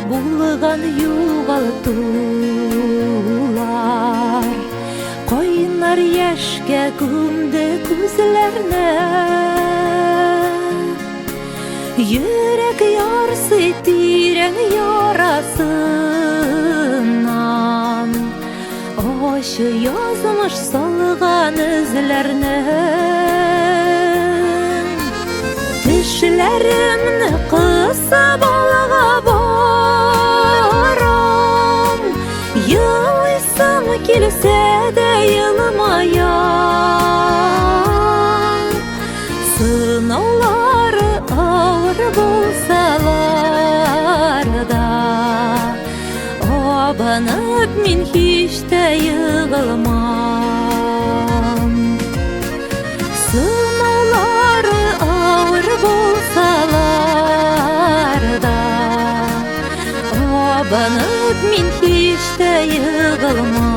булган югалтулар, койнар яшке күмді күзләрне. Йөрәк ярсы тирән ярасыннан, ачы язмыш салган эзләрне. Тешләремне кысып алга барам, елыйсым килсә дә елмаям. Сынаулары авыр булсалар да, абынып мин һич тә егылмам. Сынаулары авыр булсалар да, абынып мин һич тә егылмам.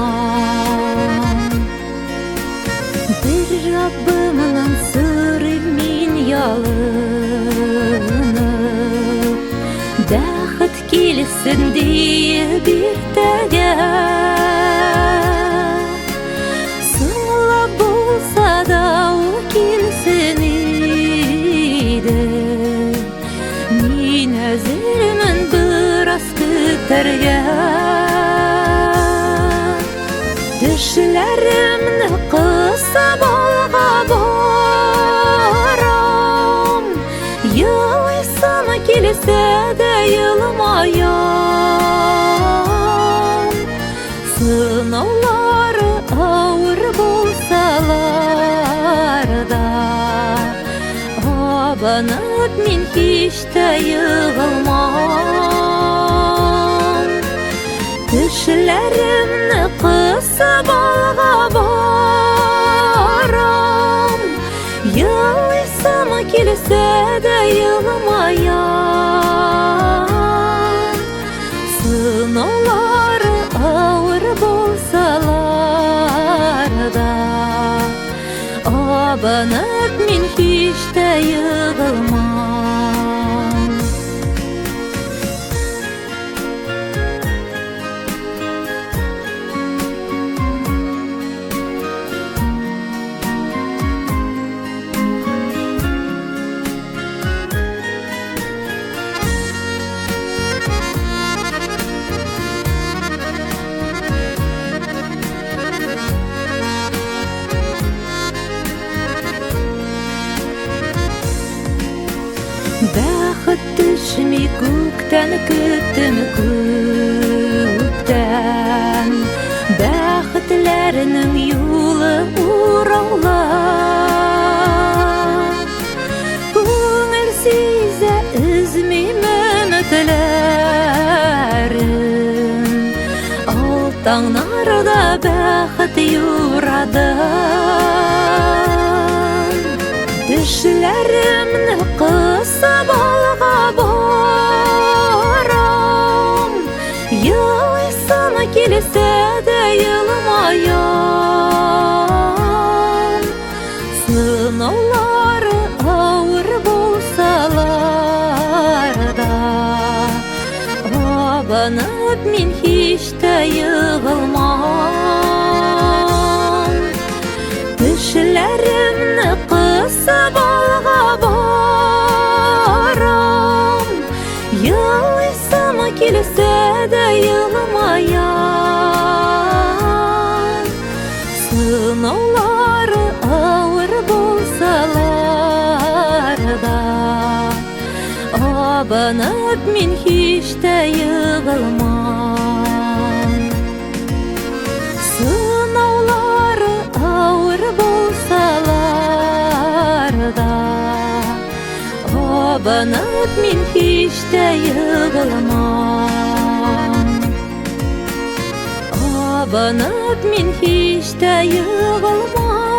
Бер Раббымнан сорыйм мин ялынып, бәхет килсен диеп иртәгә. Соңла булса да ул килсен иде, мин әзермен бераз көтәргә. Тешләремне кысып алга барам, елыйсым килсә дә елмаям. Сынаулары авыр булсалар да, абынып мин һич тә егылмам. Тешләремне кысып алга барам, елыйсым килсә дә елмаям. Сынаулары авыр булсалар да, абынып мин һич тә егылмам. Бәхет төшми күктән, көттем күптән, бәхетләрнең юлы ураулы. Күңел сизә өзмим өметләрен, алтаңнарда бәхет юрады. Тешләремне кысып алга барам, елыйсым килсә дә елмаям. Сынаулары авыр булсалар да, абынып мин һич тә егылмам. Тешләремне кысып алга барам, елыйсым килсә дә елмаям. Сынаулары авыр булсалар да, абынып мин һич тә егылмам. Сынаулары авыр булсалар да, абынып мин һич тә егылмам. Абынып мин һич тә егылмам.